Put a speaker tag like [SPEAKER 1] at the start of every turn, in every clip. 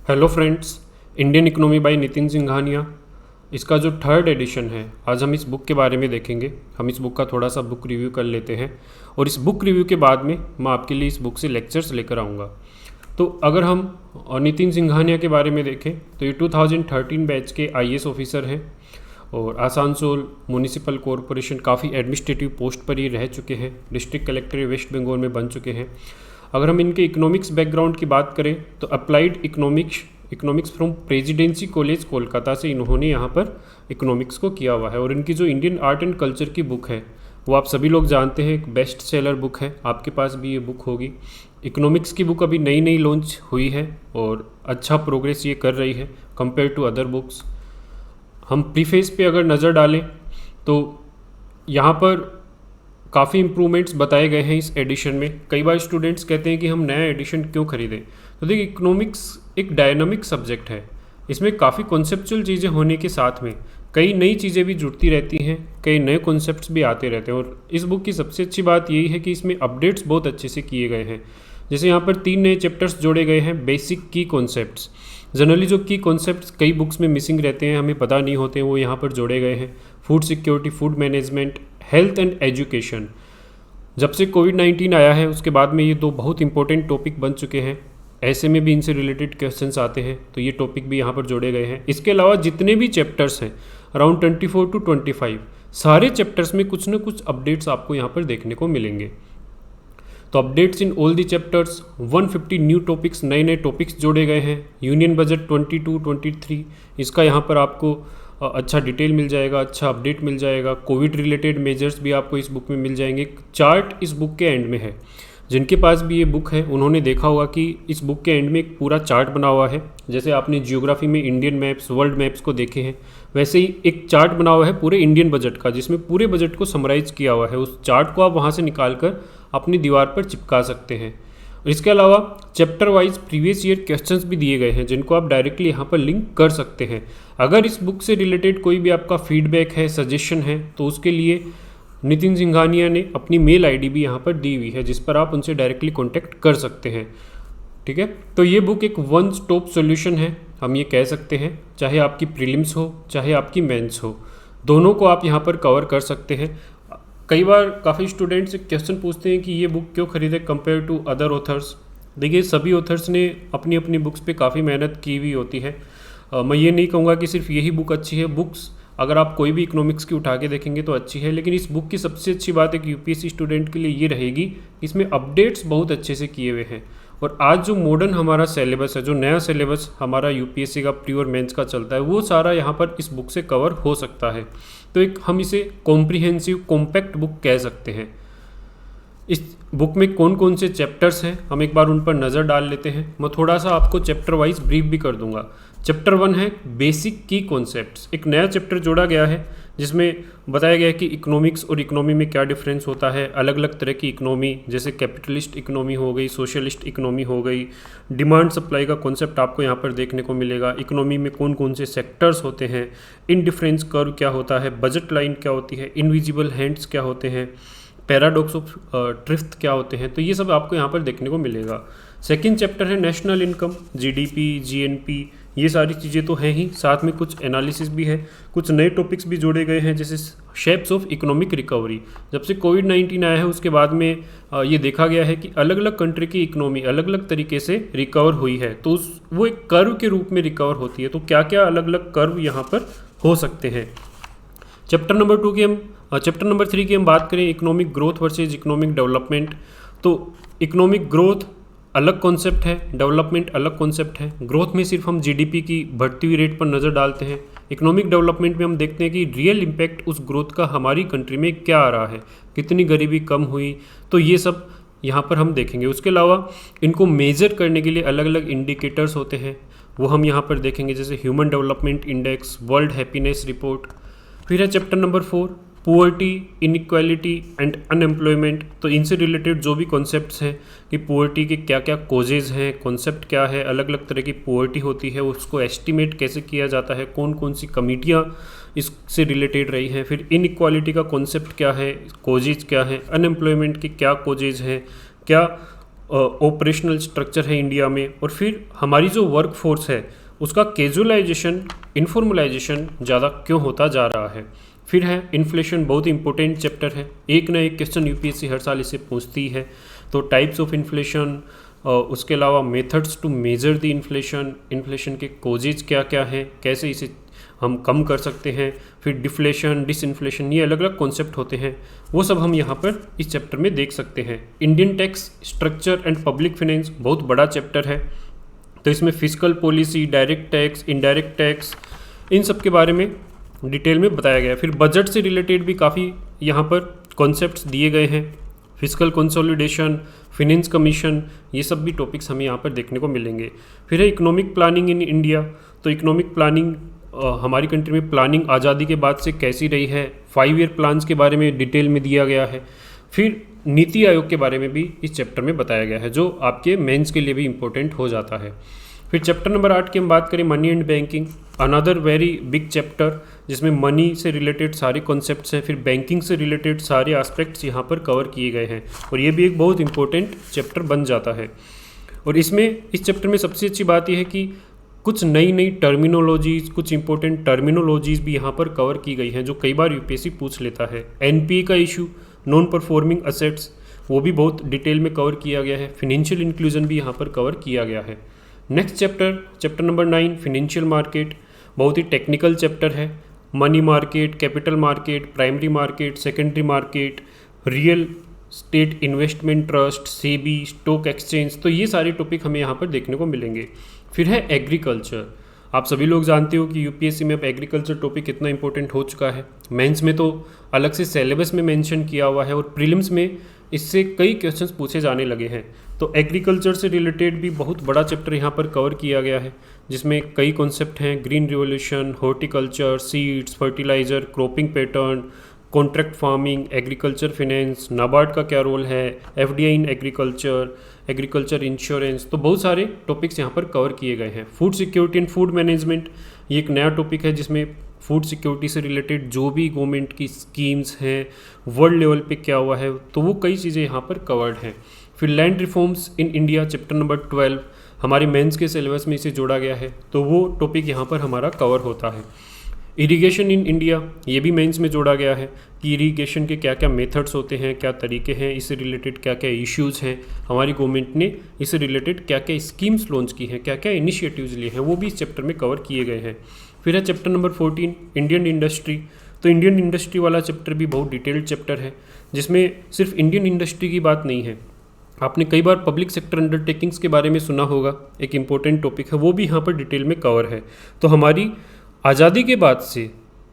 [SPEAKER 1] Hello friends, Indian economy bye Nitin Singhania. इसका जो third edition है, आज हम इस बुक के बारे में देखेंगे। हम इस बुक का थोड़ा सा बुक रिव्यू कर लेते हैं और इस बुक रिव्यू के बाद में मैं आपके लिए इस बुक से लेक्चर्स लेकर आऊँगा। तो अगर हम नितिन सिंघानिया के बारे में देखें तो ये 2013 बैच के आईएएस ऑफिसर हैं और आसानसोल म्यूनिसिपल कॉरपोरेशन काफ़ी एडमिनिस्ट्रेटिव पोस्ट पर ही रह चुके हैं। डिस्ट्रिक्ट कलेक्टर वेस्ट बंगाल में बन चुके हैं। अगर हम इनके इकोनॉमिक्स बैकग्राउंड की बात करें तो applied economics from presidency college Kolkata से इन्होंने यहाँ पर इकोनॉमिक्स को किया हुआ है। और इनकी जो इंडियन आर्ट एंड कल्चर की बुक है वो आप सभी लोग जानते हैं, एक बेस्ट सेलर बुक है। आपके पास भी ये बुक होगी। इकोनॉमिक्स की बुक अभी नई नई लॉन्च हुई है और अच्छा प्रोग्रेस ये कर रही है कंपेयर टू अदर बुक्स। हम प्रीफेस पे अगर नज़र डालें तो यहाँ पर काफ़ी इम्प्रूवमेंट्स बताए गए हैं इस एडिशन में। कई बार स्टूडेंट्स कहते हैं कि हम नया एडिशन क्यों खरीदें। तो देखिए, इकोनॉमिक्स एक डायनामिक सब्जेक्ट है। इसमें काफ़ी कॉन्सेप्चुअल चीज़ें होने के साथ में कई नई चीज़ें भी जुड़ती रहती हैं, कई नए कॉन्सेप्ट्स भी आते रहते हैं। और इस बुक की सबसे अच्छी बात यही है कि इसमें अपडेट्स बहुत अच्छे से किए गए हैं। जैसे यहाँ पर 3 नए चैप्टर्स जोड़े गए हैं, बेसिक की कॉन्सेप्ट्स। जनरली जो की कॉन्सेप्ट्स कई बुक्स में मिसिंग रहते हैं, हमें पता नहीं होते हैं, वो यहाँ पर जोड़े गए हैं। Food security, food management, health and education. जब से कोविड-19 आया है उसके बाद में ये 2 बहुत इंपॉर्टेंट टॉपिक बन चुके हैं। ऐसे में भी इनसे रिलेटेड क्वेश्चंस आते हैं, तो ये टॉपिक भी यहाँ पर जोड़े गए हैं। इसके अलावा जितने भी चैप्टर्स हैं, अराउंड 24 to 25, सारे चैप्टर्स में कुछ न कुछ अपडेट्स आपको यहाँ पर देखने को मिलेंगे। तो updates in all the chapters, 150 new topics, नए नए टॉपिक्स जोड़े गए हैं। यूनियन बजट 22-23, इसका यहाँ पर आपको अच्छा डिटेल मिल जाएगा, अच्छा अपडेट मिल जाएगा। कोविड रिलेटेड मेजर्स भी आपको इस बुक में मिल जाएंगे। चार्ट इस बुक के एंड में है। जिनके पास भी ये बुक है उन्होंने देखा होगा कि इस बुक के एंड में एक पूरा चार्ट बना हुआ है। जैसे आपने जियोग्राफी में इंडियन मैप्स, वर्ल्ड मैप्स को देखे हैं, वैसे ही एक चार्ट बना हुआ है पूरे इंडियन बजट का, जिसमें पूरे बजट को समराइज किया हुआ है। उस चार्ट को आप वहाँ से निकाल कर अपनी दीवार पर चिपका सकते हैं। और इसके अलावा chapter wise previous year questions भी दिए गए हैं, जिनको आप डायरेक्टली यहाँ पर लिंक कर सकते हैं। अगर इस बुक से रिलेटेड कोई भी आपका फीडबैक है, सजेशन है, तो उसके लिए नितिन सिंघानिया ने अपनी मेल आईडी भी यहाँ पर दी हुई है, जिस पर आप उनसे डायरेक्टली कॉन्टैक्ट कर सकते हैं। ठीक है, तो ये बुक एक वन स्टॉप सोल्यूशन है, हम ये कह सकते हैं। चाहे आपकी प्रीलिम्स हो, चाहे आपकी मेंस हो, दोनों को आप यहाँ पर कवर कर सकते हैं। कई बार काफ़ी स्टूडेंट्स क्वेश्चन पूछते हैं कि ये बुक क्यों खरीदें कंपेयर टू अदर ऑथर्स। देखिए, सभी ऑथर्स ने अपनी अपनी बुक्स पे काफ़ी मेहनत की हुई होती है। मैं ये नहीं कहूँगा कि सिर्फ यही बुक अच्छी है। बुक्स अगर आप कोई भी इकोनॉमिक्स की उठा के देखेंगे तो अच्छी है, लेकिन इस बुक की सबसे अच्छी बात एक यूपीएससी स्टूडेंट के लिए ये रहेगी, इसमें अपडेट्स बहुत अच्छे से किए हुए हैं। और आज जो मॉडर्न हमारा सिलेबस है, जो नया सिलेबस हमारा यूपीएससी का प्री और मेंस का चलता है, वो सारा यहाँ पर इस बुक से कवर हो सकता है। तो एक हम इसे कॉम्प्रिहेंसिव कॉम्पैक्ट बुक कह सकते हैं। इस बुक में कौन कौन से चैप्टर्स हैं, हम एक बार उन पर नज़र डाल लेते हैं। मैं थोड़ा सा आपको चैप्टर वाइज ब्रीफ भी कर दूंगा। चैप्टर 1 है बेसिक की कॉन्सेप्ट्स। एक नया चैप्टर जोड़ा गया है जिसमें बताया गया है कि इकोनॉमिक्स और इकोनॉमी में क्या डिफरेंस होता है। अलग अलग तरह की इकोनॉमी, जैसे कैपिटलिस्ट इकोनॉमी हो गई, सोशलिस्ट इकोनॉमी हो गई, डिमांड सप्लाई का कॉन्सेप्ट आपको यहाँ पर देखने को मिलेगा। इकोनॉमी में कौन कौन से सेक्टर्स होते हैं, इंडिफरेंस कर्व क्या होता है, बजट लाइन क्या होती है, इनविजिबल हैंड्स क्या होते हैं, पैराडॉक्स ऑफ ट्रिफ्थ क्या होते हैं। तो ये सब आपको यहाँ पर देखने को मिलेगा। सेकंड चैप्टर है नेशनल इनकम, जीडीपी, जीएनपी, ये सारी चीज़ें तो हैं ही, साथ में कुछ एनालिसिस भी है। कुछ नए टॉपिक्स भी जोड़े गए हैं, जैसे शेप्स ऑफ इकोनॉमिक रिकवरी। जब से कोविड-19 आया है उसके बाद में ये देखा गया है कि अलग अलग कंट्री की इकोनॉमी अलग अलग तरीके से रिकवर हुई है, तो वो एक कर्व के रूप में रिकवर होती है। तो क्या क्या अलग अलग कर्व यहाँ पर हो सकते हैं। चैप्टर नंबर 3 की हम बात करें, economic growth versus economic development. तो इकोनॉमिक ग्रोथ अलग कॉन्सेप्ट है, डेवलपमेंट अलग कॉन्सेप्ट है। ग्रोथ में सिर्फ हम जीडीपी की बढ़ती हुई रेट पर नज़र डालते हैं। इकोनॉमिक डेवलपमेंट में हम देखते हैं कि रियल इम्पैक्ट उस ग्रोथ का हमारी कंट्री में क्या आ रहा है, कितनी गरीबी कम हुई, तो ये सब यहाँ पर हम देखेंगे। उसके अलावा इनको मेजर करने के लिए अलग अलग इंडिकेटर्स होते हैं, वो हम यहाँ पर देखेंगे, जैसे human development index, world happiness report. फिर है chapter number 4, poverty, inequality and unemployment. तो इनसे रिलेटेड जो भी कॉन्सेप्ट्स हैं कि पुअर्टी के क्या क्या कोजेज़ हैं, कॉन्सेप्ट क्या है, अलग अलग तरह की पुअर्टी होती है, उसको एस्टिमेट कैसे किया जाता है, कौन कौन सी कमिटियाँ इससे रिलेटेड रही हैं। फिर इनइक्वालिटी का कॉन्सेप्ट क्या है, कोजेज़ क्या है, अनएम्प्लॉयमेंट के क्या कोजेज़ हैं, क्या ऑपरेशनल स्ट्रक्चर है इंडिया में, और फिर हमारी जो वर्क फोर्स है उसका कैजुअलाइजेशन, इनफॉर्मलाइजेशन ज़्यादा क्यों होता जा रहा है। फिर है इन्फ्लेशन, बहुत इंपॉर्टेंट चैप्टर है, एक ना एक क्वेश्चन यूपीएससी हर साल इसे पूछती है। तो टाइप्स ऑफ इन्फ्लेशन, उसके अलावा methods to measure the inflation, inflation के कोजेज क्या क्या हैं, कैसे इसे हम कम कर सकते हैं। फिर डिफ्लेशन, डिसइन्फ्लेशन, ये अलग अलग कॉन्सेप्ट होते हैं, वो सब हम यहाँ पर इस चैप्टर में देख सकते हैं। Indian tax structure and public finance बहुत बड़ा चैप्टर है, तो इसमें fiscal policy, direct tax, indirect tax, इन सब के बारे में डिटेल में बताया गया है। फिर बजट से रिलेटेड भी काफ़ी यहाँ पर कॉन्सेप्ट्स दिए गए हैं, फिस्कल कंसोलिडेशन, फिनेंस कमीशन, ये सब भी टॉपिक्स हमें यहाँ पर देखने को मिलेंगे। फिर है इकोनॉमिक प्लानिंग इन इंडिया, तो इकोनॉमिक प्लानिंग हमारी कंट्री में प्लानिंग आज़ादी के बाद से कैसी रही है, 5 ईयर प्लान्स के बारे में डिटेल में दिया गया है। फिर नीति आयोग के बारे में भी इस चैप्टर में बताया गया है, जो आपके मेंस के लिए भी इम्पोर्टेंट हो जाता है। फिर चैप्टर नंबर 8 की हम बात करें, money and banking, another very big chapter, जिसमें मनी से रिलेटेड सारे कॉन्सेप्ट्स हैं, फिर बैंकिंग से रिलेटेड सारे एस्पेक्ट्स यहाँ पर कवर किए गए हैं, और ये भी एक बहुत इंपॉर्टेंट चैप्टर बन जाता है। और इसमें इस चैप्टर में सबसे अच्छी बात यह है कि कुछ नई नई टर्मिनोलॉजीज़, कुछ इंपॉर्टेंट टर्मिनोलॉजीज़ भी यहाँ पर कवर की गई हैं, जो कई बार यूपीएससी पूछ लेता है। एनपीए का इशू, नॉन परफॉर्मिंग असेट्स, वो भी बहुत डिटेल में कवर किया गया है। फिनेंशियल इंक्लूजन भी यहाँ पर कवर किया गया है। Next chapter number 9, financial market, बहुत ही टेक्निकल चैप्टर है। Money market, capital market, primary market, secondary market, real estate investment trust, SEBI, stock exchange, तो ये सारे टॉपिक हमें यहाँ पर देखने को मिलेंगे। फिर है एग्रीकल्चर, आप सभी लोग जानते हो कि यूपीएससी में अब एग्रीकल्चर टॉपिक कितना इंपॉर्टेंट हो चुका है। मेंस में तो अलग से सिलेबस में मेंशन किया हुआ है, और प्रीलिम्स में इससे कई क्वेश्चंस पूछे जाने लगे हैं। तो एग्रीकल्चर से रिलेटेड भी बहुत बड़ा चैप्टर यहाँ पर कवर किया गया है, जिसमें कई कॉन्सेप्ट हैं, green revolution, horticulture, seeds, fertiliser, cropping pattern, contract farming, agriculture finance, NABARD का क्या रोल है, FDI in agriculture, agriculture insurance, तो बहुत सारे टॉपिक्स यहाँ पर कवर किए गए हैं। Food security and food management, ये एक नया टॉपिक है, जिसमें फूड सिक्योरिटी से रिलेटेड जो भी गवर्नमेंट की स्कीम्स हैं, वर्ल्ड लेवल पे क्या हुआ है, तो वो कई चीज़ें यहाँ पर कवर्ड हैं। फिर land reforms in India, chapter number 12, हमारे मेंस के सिलेबस में इसे जोड़ा गया है, तो वो टॉपिक यहाँ पर हमारा कवर होता है। इरिगेशन इन इंडिया, ये भी मेंस में जोड़ा गया है कि इरिगेशन के क्या क्या मेथड्स होते हैं, क्या तरीके हैं, इससे रिलेटेड क्या क्या इश्यूज़ हैं, हमारी गवर्नमेंट ने इससे रिलेटेड क्या क्या स्कीम्स लॉन्च की हैं, क्या क्या इनिशिएटिव्स लिए हैं, वो भी इस चैप्टर में कवर किए गए हैं। फिर है चैप्टर नंबर 14, इंडियन इंडस्ट्री, तो इंडियन इंडस्ट्री वाला चैप्टर भी बहुत डिटेल्ड चैप्टर है, जिसमें सिर्फ इंडियन इंडस्ट्री की बात नहीं है। आपने कई बार पब्लिक सेक्टर अंडरटेकिंग्स के बारे में सुना होगा, एक इम्पोर्टेंट टॉपिक है, वो भी यहाँ पर डिटेल में कवर है। तो हमारी आज़ादी के बाद से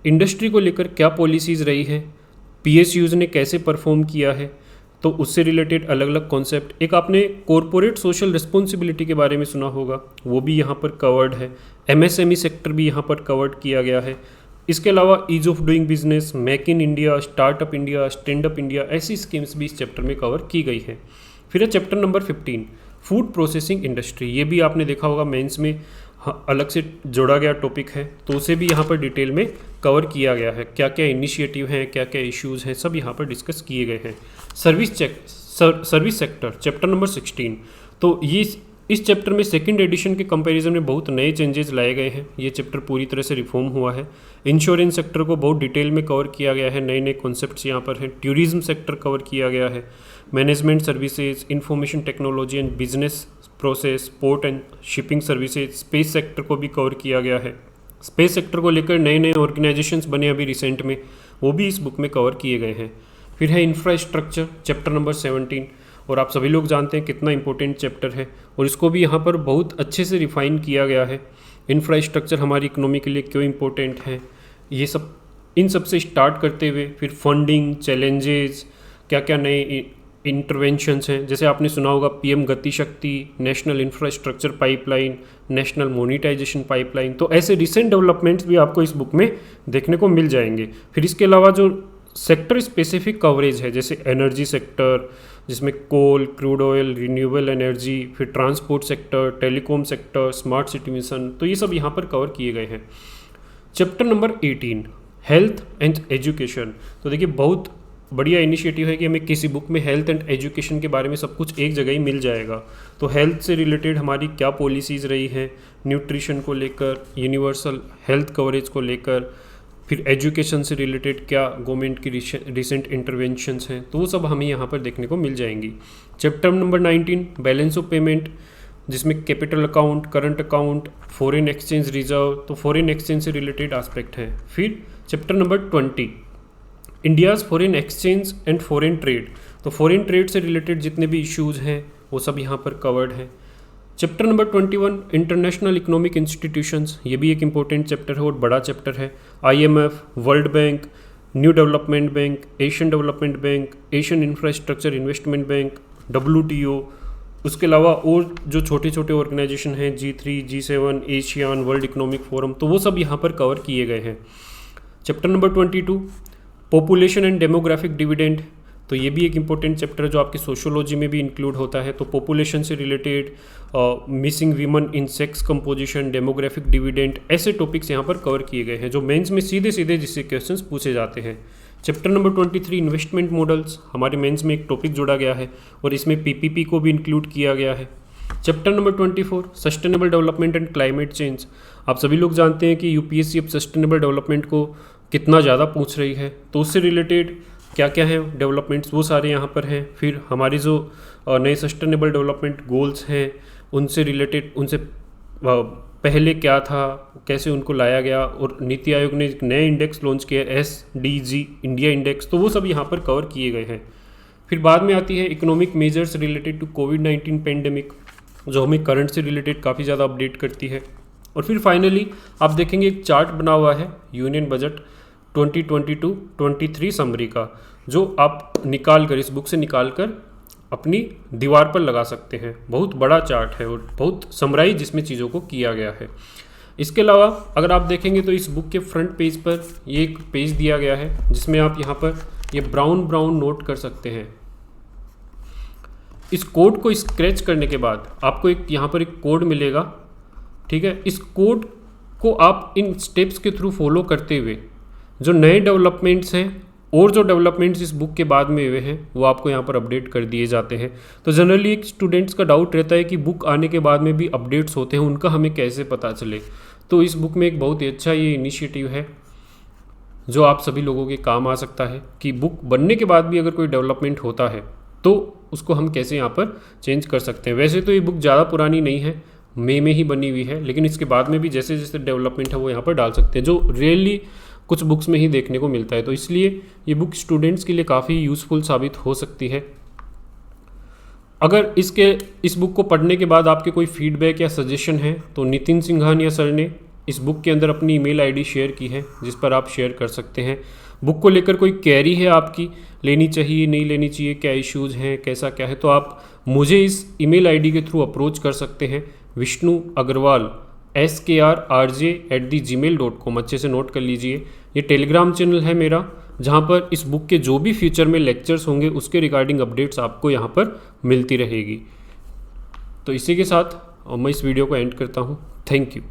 [SPEAKER 1] इंडस्ट्री को लेकर क्या पॉलिसीज़ रही है, पीएसयूज़ ने कैसे परफॉर्म किया है, तो उससे रिलेटेड अलग अलग कॉन्सेप्ट। एक आपने कॉरपोरेट सोशल रिस्पॉन्सिबिलिटी के बारे में सुना होगा, वो भी यहाँ पर कवर्ड है। एमएसएमई सेक्टर भी यहाँ पर कवर्ड किया गया है। इसके अलावा ease of doing business, make in India, startup India, stand up India, ऐसी स्कीम्स भी इस चैप्टर में कवर की गई है। फिर है chapter number 15, food processing industry, ये भी आपने देखा होगा मेंस में अलग से जोड़ा गया टॉपिक है, तो उसे भी यहाँ पर डिटेल में कवर किया गया है। क्या क्या इनिशिएटिव हैं, क्या क्या इश्यूज़ हैं, सब यहाँ पर डिस्कस किए गए हैं। सर्विस सेक्टर, चैप्टर नंबर 16, तो ये इस चैप्टर में सेकंड एडिशन के कंपैरिजन में बहुत नए चेंजेस लाए गए हैं। ये चैप्टर पूरी तरह से रिफॉर्म हुआ है। इंश्योरेंस सेक्टर को बहुत डिटेल में कवर किया गया है, नए नए कॉन्सेप्ट्स यहाँ पर हैं। टूरिज्म सेक्टर कवर किया गया है। Management services, information technology and business process, port and shipping services, space sector को भी कवर किया गया है। स्पेस सेक्टर को लेकर नए नए ऑर्गेनाइजेशंस बने अभी रिसेंट में, वो भी इस बुक में कवर किए गए हैं। फिर है इंफ्रास्ट्रक्चर, चैप्टर नंबर 17, और आप सभी लोग जानते हैं कितना इंपॉर्टेंट चैप्टर है, और इसको भी यहाँ पर बहुत अच्छे से रिफाइन किया गया है। इंफ्रास्ट्रक्चर हमारी इकोनॉमी के लिए क्यों इम्पोर्टेंट है, ये सब, इन सब से स्टार्ट करते हुए फिर फंडिंग, चैलेंजेस, क्या क्या नए इंटरवेंशंस हैं, जैसे आपने सुना होगा PM Gati Shakti, national infrastructure pipeline, national monetisation pipeline, तो ऐसे रिसेंट डेवलपमेंट्स भी आपको इस बुक में देखने को मिल जाएंगे। फिर इसके अलावा जो सेक्टर स्पेसिफिक कवरेज है, जैसे एनर्जी सेक्टर, जिसमें कोल, क्रूड ऑयल, रिन्यूएबल एनर्जी, फिर transport sector, telecom sector, smart city mission, तो ये सब यहाँ पर कवर किए गए हैं। Chapter number 18, health and education, तो देखिए बहुत बढ़िया इनिशिएटिव है कि हमें किसी बुक में हेल्थ एंड एजुकेशन के बारे में सब कुछ एक जगह ही मिल जाएगा। तो हेल्थ से रिलेटेड हमारी क्या पॉलिसीज़ रही हैं, न्यूट्रिशन को लेकर, यूनिवर्सल हेल्थ कवरेज को लेकर, फिर एजुकेशन से रिलेटेड क्या गवर्नमेंट की रिसेंट इंटरवेंशंस हैं, तो वो सब हमें यहाँ पर देखने को मिल जाएंगी। Chapter number 19 balance of payment, जिसमें capital account, current account, foreign exchange reserve, तो फॉरेन एक्सचेंज से रिलेटेड एस्पेक्ट हैं। फिर chapter number 20 India's foreign exchange and foreign trade, तो फॉरेन ट्रेड से रिलेटेड जितने भी इश्यूज़ हैं वो सब यहाँ पर कवर्ड हैं। Chapter number 21 international economic institutions, ये भी एक इंपॉर्टेंट चैप्टर है और बड़ा चैप्टर है। IMF, world bank, new development bank, Asian development bank, Asian infrastructure investment bank, WTO, उसके अलावा और जो छोटे छोटे ऑर्गेनाइजेशन हैं G3, G7, ASEAN, world economic forum, तो वो सब यहाँ पर कवर किए गए हैं। Chapter number 22 population and demographic dividend, तो ये भी एक इम्पोर्टेंट चैप्टर है जो आपकी सोशियोलॉजी में भी इंक्लूड होता है। तो पॉपुलेशन से रिलेटेड, मिसिंग वीमन इन सेक्स कंपोजिशन, डेमोग्राफिक डिविडेंड, ऐसे टॉपिक्स यहाँ पर कवर किए गए हैं जो मेंस में सीधे सीधे जिससे क्वेश्चंस पूछे जाते हैं। चैप्टर नंबर 23 इन्वेस्टमेंट मॉडल्स, हमारे मेंस में एक टॉपिक जोड़ा गया है और इसमें PPP को भी इंक्लूड किया गया है। Chapter number 24 sustainable development and climate change, आप सभी लोग जानते हैं कि UPSC अब सस्टेनेबल डेवलपमेंट को कितना ज़्यादा पूछ रही है, तो उससे रिलेटेड क्या क्या है डेवलपमेंट्स वो सारे यहाँ पर हैं। फिर हमारी जो नए सस्टेनेबल डेवलपमेंट गोल्स हैं उनसे रिलेटेड, उनसे पहले क्या था, कैसे उनको लाया गया, और नीति आयोग ने एक नया इंडेक्स लॉन्च किया SDG इंडिया इंडेक्स, तो वो सब यहाँ पर कवर किए गए हैं। फिर बाद में आती है इकोनॉमिक मेजर्स रिलेटेड टू कोविड-19 पेंडेमिक, जो हमें करंट से रिलेटेड काफ़ी ज़्यादा अपडेट करती है। और फिर फाइनली आप देखेंगे एक चार्ट बना हुआ है यूनियन बजट 2022-23 समरी का, जो आप निकाल कर, इस बुक से निकाल कर अपनी दीवार पर लगा सकते हैं। बहुत बड़ा चार्ट है और बहुत समराइज जिसमें चीज़ों को किया गया है। इसके अलावा अगर आप देखेंगे तो इस बुक के फ्रंट पेज पर ये एक पेज दिया गया है जिसमें आप यहाँ पर ये ब्राउन नोट कर सकते हैं। इस कोड को स्क्रैच करने के बाद आपको एक यहाँ पर एक कोड मिलेगा, ठीक है। इस कोड को आप इन स्टेप्स के थ्रू फॉलो करते हुए जो नए डेवलपमेंट्स हैं और जो डेवलपमेंट्स इस बुक के बाद में हुए हैं वो आपको यहाँ पर अपडेट कर दिए जाते हैं। तो जनरली एक स्टूडेंट्स का डाउट रहता है कि बुक आने के बाद में भी अपडेट्स होते हैं, उनका हमें कैसे पता चले। तो इस बुक में एक बहुत ही अच्छा ये इनिशिएटिव है जो आप सभी लोगों के काम आ सकता है कि बुक बनने के बाद भी अगर कोई डेवलपमेंट होता है तो उसको हम कैसे यहाँ पर चेंज कर सकते हैं। वैसे तो ये बुक ज़्यादा पुरानी नहीं है, मई में ही बनी हुई है, लेकिन इसके बाद में भी जैसे जैसे डेवलपमेंट है वो यहाँ पर डाल सकते हैं, जो रियली कुछ बुक्स में ही देखने को मिलता है। तो इसलिए ये बुक स्टूडेंट्स के लिए काफ़ी यूज़फुल साबित हो सकती है। अगर इस बुक को पढ़ने के बाद आपके कोई फीडबैक या सजेशन है तो नितिन सिंघानिया सर ने इस बुक के अंदर अपनी ईमेल आईडी शेयर की है जिस पर आप शेयर कर सकते हैं। बुक को लेकर कोई क्वेरी है आपकी, लेनी चाहिए नहीं लेनी चाहिए, क्या इश्यूज़ हैं, कैसा क्या है, तो आप मुझे इस ईमेल आईडी के थ्रू अप्रोच कर सकते हैं। विष्णु अग्रवाल SKRRJ@gmail.com, अच्छे से नोट कर लीजिए। ये टेलीग्राम चैनल है मेरा जहाँ पर इस बुक के जो भी फ्यूचर में लेक्चर्स होंगे उसके रिगार्डिंग अपडेट्स आपको यहाँ पर मिलती रहेगी। तो इसी के साथ मैं इस वीडियो को एंड करता हूँ। Thank you.